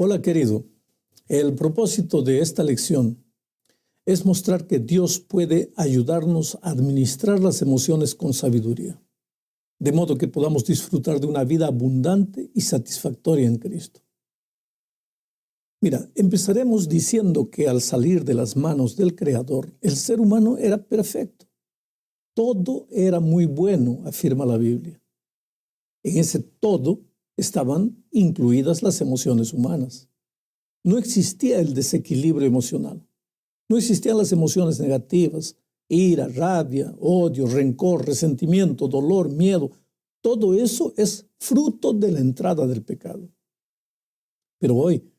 Hola querido, el propósito de esta lección es mostrar que Dios puede ayudarnos a administrar las emociones con sabiduría, de modo que podamos disfrutar de una vida abundante y satisfactoria en Cristo. Mira, empezaremos diciendo que al salir de las manos del Creador, el ser humano era perfecto. Todo era muy bueno, afirma la Biblia. En ese todo estaban incluidas las emociones humanas. No existía el desequilibrio emocional. No existían las emociones negativas, ira, rabia, odio, rencor, resentimiento, dolor, miedo. Todo eso es fruto de la entrada del pecado. Pero hoy,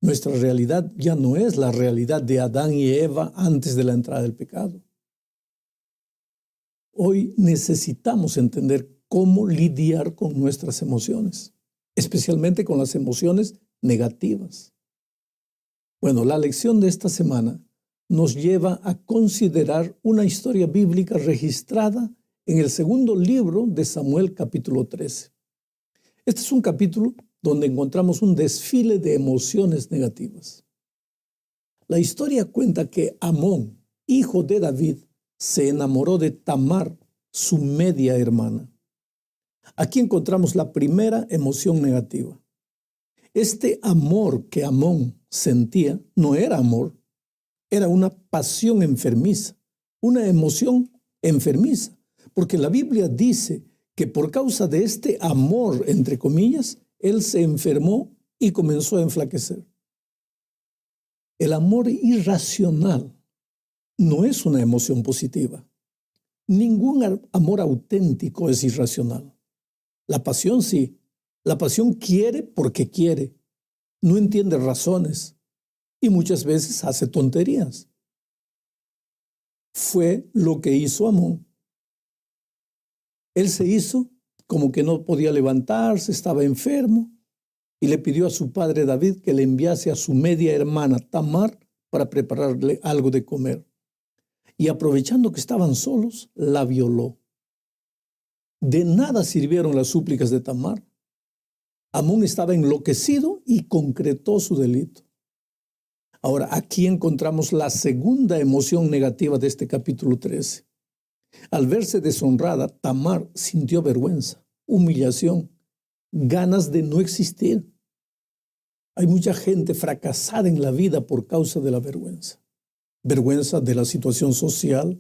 nuestra realidad ya no es la realidad de Adán y Eva antes de la entrada del pecado. Hoy necesitamos entender cómo lidiar con nuestras emociones, especialmente con las emociones negativas. Bueno, la lección de esta semana nos lleva a considerar una historia bíblica registrada en el segundo libro de Samuel, capítulo 13. Este es un capítulo donde encontramos un desfile de emociones negativas. La historia cuenta que Amón, hijo de David, se enamoró de Tamar, su media hermana. Aquí encontramos la primera emoción negativa. Este amor que Amón sentía no era amor, era una pasión enfermiza, una emoción enfermiza, porque la Biblia dice que por causa de este amor, entre comillas, él se enfermó y comenzó a enflaquecer. El amor irracional no es una emoción positiva. Ningún amor auténtico es irracional. La pasión sí. La pasión quiere porque quiere. No entiende razones y muchas veces hace tonterías. Fue lo que hizo Amón. Él se hizo como que no podía levantarse, estaba enfermo, y le pidió a su padre David que le enviase a su media hermana Tamar para prepararle algo de comer. Y aprovechando que estaban solos, la violó. De nada sirvieron las súplicas de Tamar. Amón estaba enloquecido y concretó su delito. Ahora, aquí encontramos la segunda emoción negativa de este capítulo 13. Al verse deshonrada, Tamar sintió vergüenza, humillación, ganas de no existir. Hay mucha gente fracasada en la vida por causa de la vergüenza. Vergüenza de la situación social,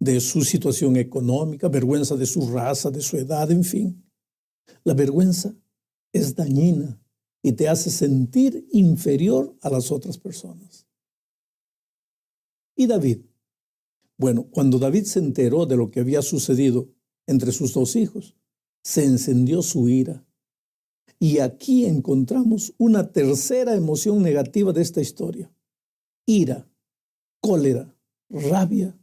de su situación económica, vergüenza de su raza, de su edad, en fin. La vergüenza es dañina y te hace sentir inferior a las otras personas. ¿Y David? Bueno, cuando David se enteró de lo que había sucedido entre sus dos hijos, se encendió su ira. Y aquí encontramos una tercera emoción negativa de esta historia: ira, cólera, rabia.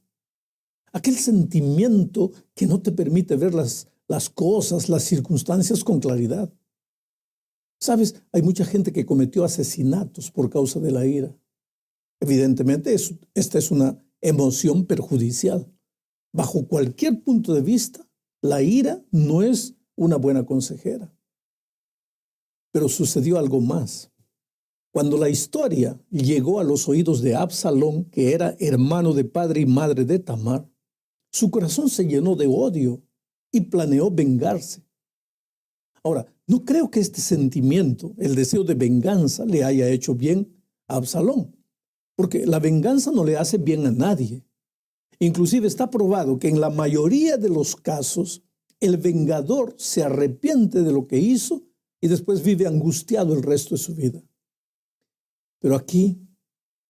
Aquel sentimiento que no te permite ver las cosas, las circunstancias con claridad. ¿Sabes? Hay mucha gente que cometió asesinatos por causa de la ira. Evidentemente, esta es una emoción perjudicial. Bajo cualquier punto de vista, la ira no es una buena consejera. Pero sucedió algo más. Cuando la historia llegó a los oídos de Absalón, que era hermano de padre y madre de Tamar, su corazón se llenó de odio y planeó vengarse. Ahora, no creo que este sentimiento, el deseo de venganza, le haya hecho bien a Absalón, porque la venganza no le hace bien a nadie. Inclusive está probado que en la mayoría de los casos, el vengador se arrepiente de lo que hizo y después vive angustiado el resto de su vida. Pero aquí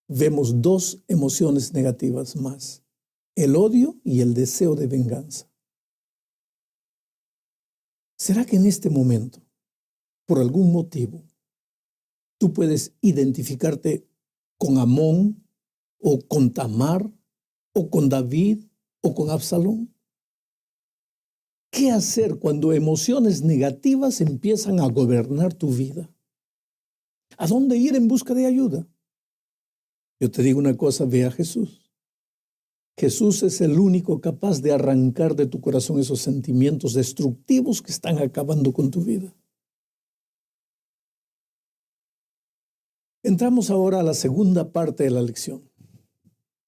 vemos dos emociones negativas más: el odio y el deseo de venganza. ¿Será que en este momento, por algún motivo, tú puedes identificarte con Amón, o con Tamar, o con David, o con Absalón? ¿Qué hacer cuando emociones negativas empiezan a gobernar tu vida? ¿A dónde ir en busca de ayuda? Yo te digo una cosa: ve a Jesús. Jesús es el único capaz de arrancar de tu corazón esos sentimientos destructivos que están acabando con tu vida. Entramos ahora a la segunda parte de la lección.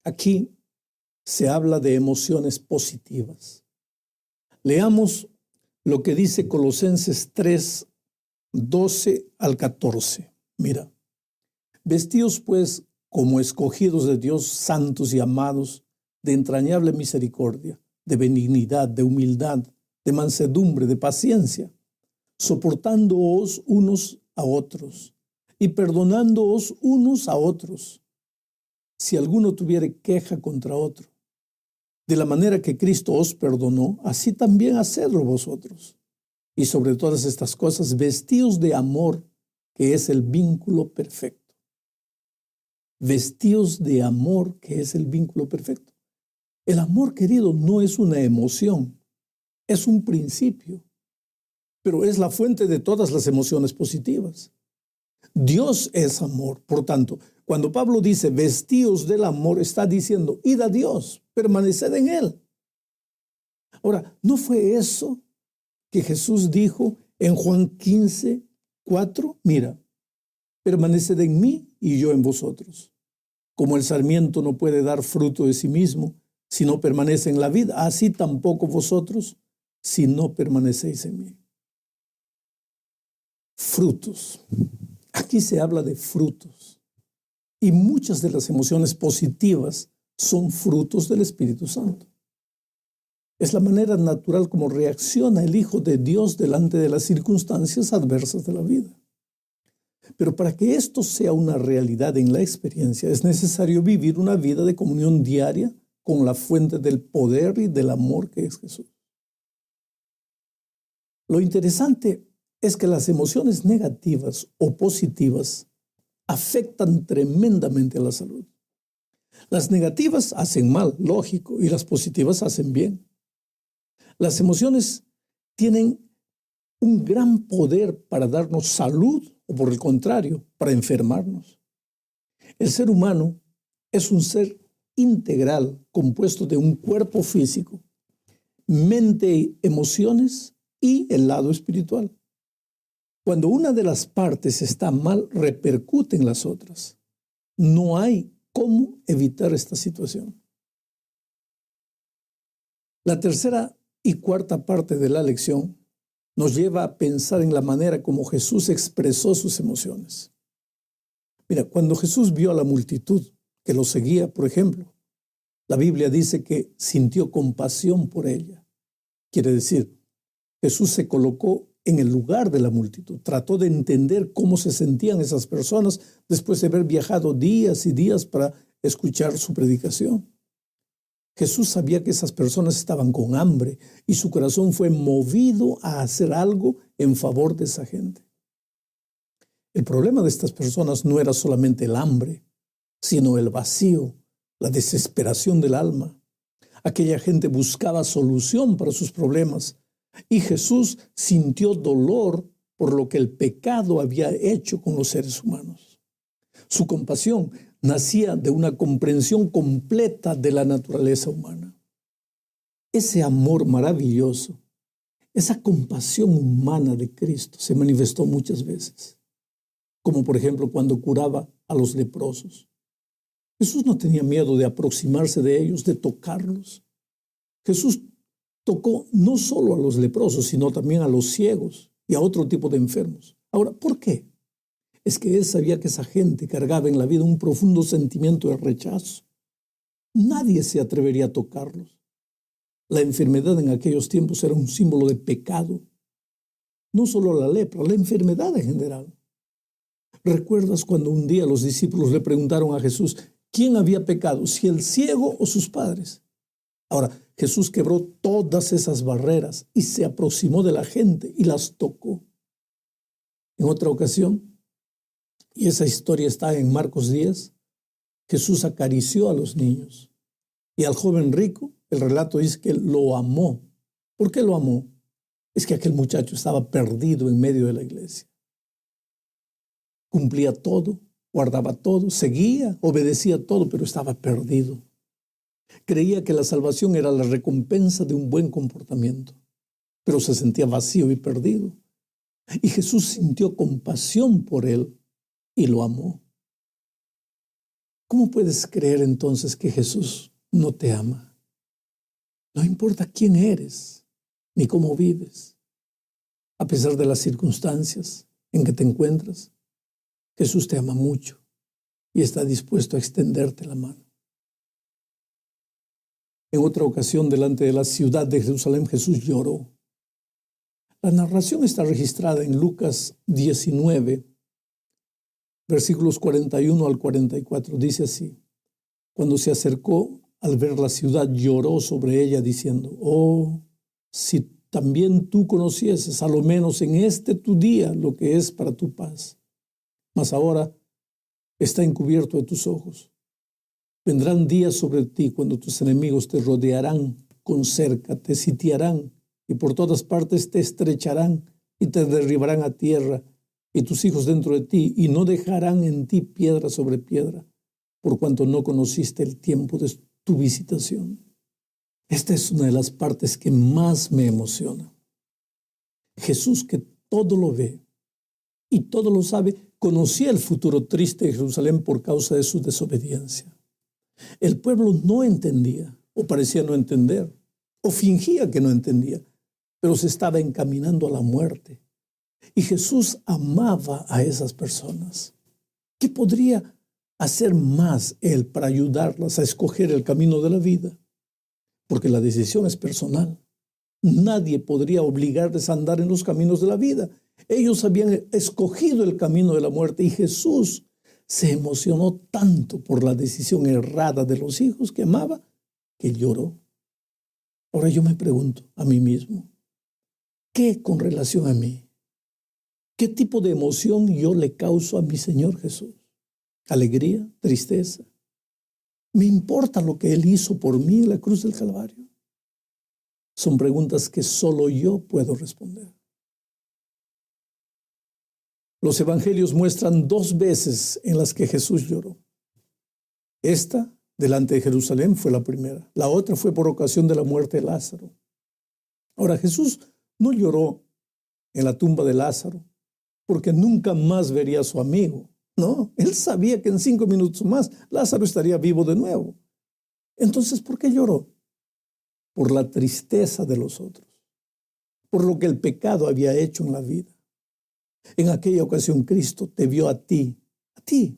Aquí se habla de emociones positivas. Leamos lo que dice Colosenses 3, 12 al 14. Mira, vestíos pues como escogidos de Dios, santos y amados, de entrañable misericordia, de benignidad, de humildad, de mansedumbre, de paciencia, soportándoos unos a otros y perdonándoos unos a otros, si alguno tuviere queja contra otro. De la manera que Cristo os perdonó, así también hacedlo vosotros. Y sobre todas estas cosas, vestíos de amor, que es el vínculo perfecto. Vestíos de amor, que es el vínculo perfecto. El amor, querido, no es una emoción, es un principio, pero es la fuente de todas las emociones positivas. Dios es amor, por tanto, cuando Pablo dice vestíos del amor, está diciendo, id a Dios, permaneced en Él. Ahora, ¿no fue eso que Jesús dijo en Juan 15, 4? Mira, permaneced en mí y yo en vosotros. Como el sarmiento no puede dar fruto de sí mismo si no permanece en la vid, así tampoco vosotros si no permanecéis en mí. Frutos. Aquí se habla de frutos. Y muchas de las emociones positivas son frutos del Espíritu Santo. Es la manera natural como reacciona el Hijo de Dios delante de las circunstancias adversas de la vida. Pero para que esto sea una realidad en la experiencia, es necesario vivir una vida de comunión diaria con la fuente del poder y del amor que es Jesús. Lo interesante es que las emociones negativas o positivas afectan tremendamente a la salud. Las negativas hacen mal, lógico, y las positivas hacen bien. Las emociones tienen un gran poder para darnos salud o, por el contrario, para enfermarnos. El ser humano es un ser integral compuesto de un cuerpo físico, mente, emociones y el lado espiritual. Cuando una de las partes está mal, repercute en las otras. No hay cómo evitar esta situación. La tercera y cuarta parte de la lección nos lleva a pensar en la manera como Jesús expresó sus emociones. Mira, cuando Jesús vio a la multitud que lo seguía, por ejemplo, la Biblia dice que sintió compasión por ella. Quiere decir, Jesús se colocó en el lugar de la multitud, trató de entender cómo se sentían esas personas después de haber viajado días y días para escuchar su predicación. Jesús sabía que esas personas estaban con hambre y su corazón fue movido a hacer algo en favor de esa gente. El problema de estas personas no era solamente el hambre, sino el vacío, la desesperación del alma. Aquella gente buscaba solución para sus problemas y Jesús sintió dolor por lo que el pecado había hecho con los seres humanos. Su compasión nacía de una comprensión completa de la naturaleza humana. Ese amor maravilloso, esa compasión humana de Cristo se manifestó muchas veces, como por ejemplo cuando curaba a los leprosos. Jesús no tenía miedo de aproximarse de ellos, de tocarlos. Jesús tocó no solo a los leprosos, sino también a los ciegos y a otro tipo de enfermos. Ahora, ¿por qué? Es que él sabía que esa gente cargaba en la vida un profundo sentimiento de rechazo. Nadie se atrevería a tocarlos. La enfermedad en aquellos tiempos era un símbolo de pecado. No solo la lepra, la enfermedad en general. ¿Recuerdas cuando un día los discípulos le preguntaron a Jesús quién había pecado, si el ciego o sus padres? Ahora, Jesús quebró todas esas barreras y se aproximó de la gente y las tocó. En otra ocasión, y esa historia está en Marcos 10, Jesús acarició a los niños. Y al joven rico, el relato dice que lo amó. ¿Por qué lo amó? Es que aquel muchacho estaba perdido en medio de la iglesia. Cumplía todo, guardaba todo, seguía, obedecía todo, pero estaba perdido. Creía que la salvación era la recompensa de un buen comportamiento, pero se sentía vacío y perdido. Y Jesús sintió compasión por él y lo amó. ¿Cómo puedes creer entonces que Jesús no te ama? No importa quién eres ni cómo vives, a pesar de las circunstancias en que te encuentras, Jesús te ama mucho y está dispuesto a extenderte la mano. En otra ocasión, delante de la ciudad de Jerusalén, Jesús lloró. La narración está registrada en Lucas 19, versículos 41 al 44. Dice así: cuando se acercó, al ver la ciudad, lloró sobre ella, diciendo: oh, si también tú conocieses, a lo menos en este tu día, lo que es para tu paz. Mas ahora está encubierto de tus ojos. Vendrán días sobre ti cuando tus enemigos te rodearán con cerca, te sitiarán y por todas partes te estrecharán y te derribarán a tierra y tus hijos dentro de ti, y no dejarán en ti piedra sobre piedra, por cuanto no conociste el tiempo de tu visitación. Esta es una de las partes que más me emociona. Jesús, que todo lo ve y todo lo sabe, conocía el futuro triste de Jerusalén por causa de su desobediencia. El pueblo no entendía, o parecía no entender, o fingía que no entendía, pero se estaba encaminando a la muerte. Y Jesús amaba a esas personas. ¿Qué podría hacer más Él para ayudarlas a escoger el camino de la vida? Porque la decisión es personal. Nadie podría obligarles a andar en los caminos de la vida. Ellos habían escogido el camino de la muerte y Jesús se emocionó tanto por la decisión errada de los hijos que amaba, que lloró. Ahora yo me pregunto a mí mismo, ¿qué con relación a mí? ¿Qué tipo de emoción yo le causo a mi Señor Jesús? ¿Alegría? ¿Tristeza? ¿Me importa lo que Él hizo por mí en la cruz del Calvario? Son preguntas que solo yo puedo responder. Los evangelios muestran 2 veces en las que Jesús lloró. Esta, delante de Jerusalén, fue la primera. La otra fue por ocasión de la muerte de Lázaro. Ahora, Jesús no lloró en la tumba de Lázaro porque nunca más vería a su amigo. No, Él sabía que en 5 minutos más Lázaro estaría vivo de nuevo. Entonces, ¿por qué lloró? Por la tristeza de los otros, por lo que el pecado había hecho en la vida. En aquella ocasión Cristo te vio a ti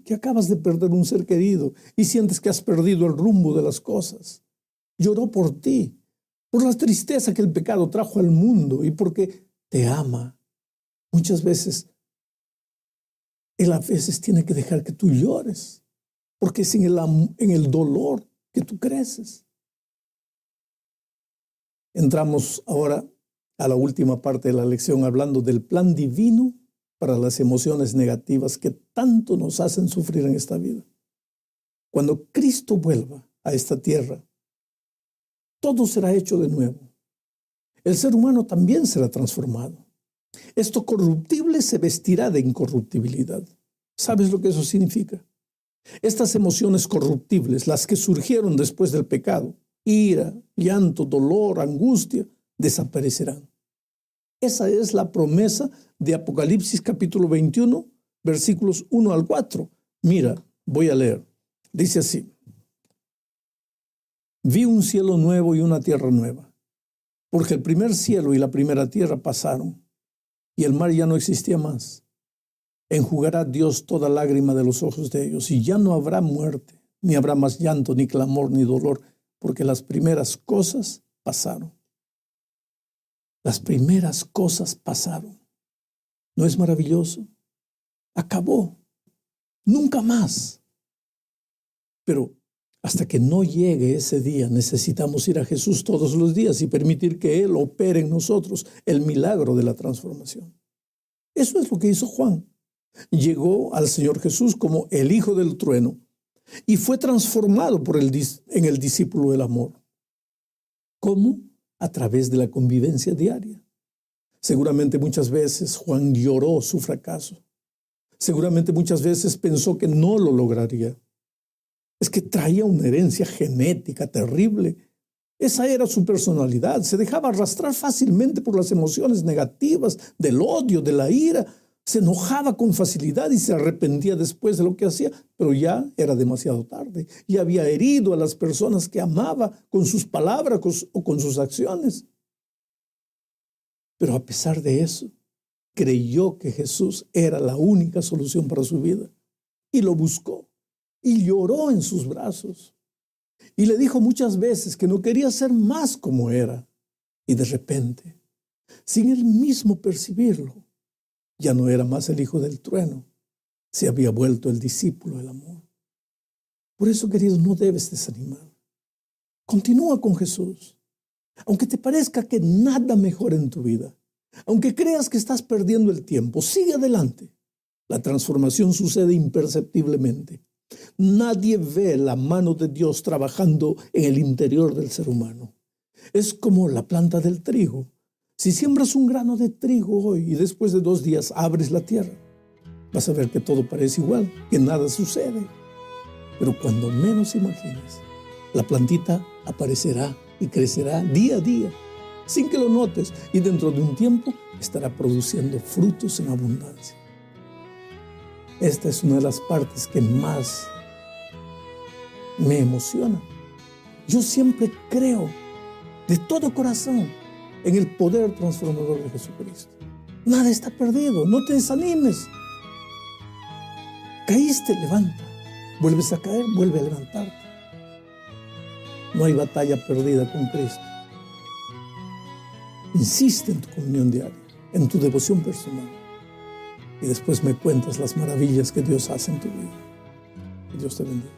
que acabas de perder un ser querido y sientes que has perdido el rumbo de las cosas. Lloró por ti, por la tristeza que el pecado trajo al mundo y porque te ama. Muchas veces, Él a veces tiene que dejar que tú llores, porque es en el dolor que tú creces. Entramos ahora a la última parte de la lección hablando del plan divino para las emociones negativas que tanto nos hacen sufrir en esta vida. Cuando Cristo vuelva a esta tierra, todo será hecho de nuevo. El ser humano también será transformado. Esto corruptible se vestirá de incorruptibilidad. ¿Sabes lo que eso significa? Estas emociones corruptibles, las que surgieron después del pecado, ira, llanto, dolor, angustia, desaparecerán. Esa es la promesa de Apocalipsis capítulo 21, versículos 1 al 4. Mira, voy a leer. Dice así: vi un cielo nuevo y una tierra nueva, porque el primer cielo y la primera tierra pasaron, y el mar ya no existía más. Enjugará Dios toda lágrima de los ojos de ellos, y ya no habrá muerte, ni habrá más llanto, ni clamor, ni dolor, porque las primeras cosas pasaron. Las primeras cosas pasaron. ¿No es maravilloso? Acabó. Nunca más. Pero hasta que no llegue ese día, necesitamos ir a Jesús todos los días y permitir que Él opere en nosotros el milagro de la transformación. Eso es lo que hizo Juan. Llegó al Señor Jesús como el Hijo del trueno y fue transformado en el discípulo del amor. ¿Cómo? A través de la convivencia diaria. Seguramente muchas veces Juan lloró su fracaso. Seguramente muchas veces pensó que no lo lograría. Es que traía una herencia genética terrible. Esa era su personalidad. Se dejaba arrastrar fácilmente por las emociones negativas, del odio, de la ira. se enojaba con facilidad y se arrepentía después de lo que hacía, pero ya era demasiado tarde. Ya había herido a las personas que amaba con sus palabras o con sus acciones. Pero a pesar de eso, creyó que Jesús era la única solución para su vida y lo buscó y lloró en sus brazos y le dijo muchas veces que no quería ser más como era. Y de repente, sin él mismo percibirlo, ya no era más el hijo del trueno, se había vuelto el discípulo del amor. Por eso, queridos, no debes desanimar. Continúa con Jesús. Aunque te parezca que nada mejora en tu vida, aunque creas que estás perdiendo el tiempo, sigue adelante. La transformación sucede imperceptiblemente. Nadie ve la mano de Dios trabajando en el interior del ser humano. Es como la planta del trigo. Si siembras un grano de trigo hoy y después de 2 días abres la tierra, vas a ver que todo parece igual, que nada sucede. Pero cuando menos imagines, la plantita aparecerá y crecerá día a día, sin que lo notes, y dentro de un tiempo estará produciendo frutos en abundancia. Esta es una de las partes que más me emociona. Yo siempre creo de todo corazón en el poder transformador de Jesucristo. Nada está perdido, no te desanimes. Caíste, levanta. Vuelves a caer, vuelve a levantarte. No hay batalla perdida con Cristo. Insiste en tu comunión diaria, en tu devoción personal. Y después me cuentas las maravillas que Dios hace en tu vida. Que Dios te bendiga.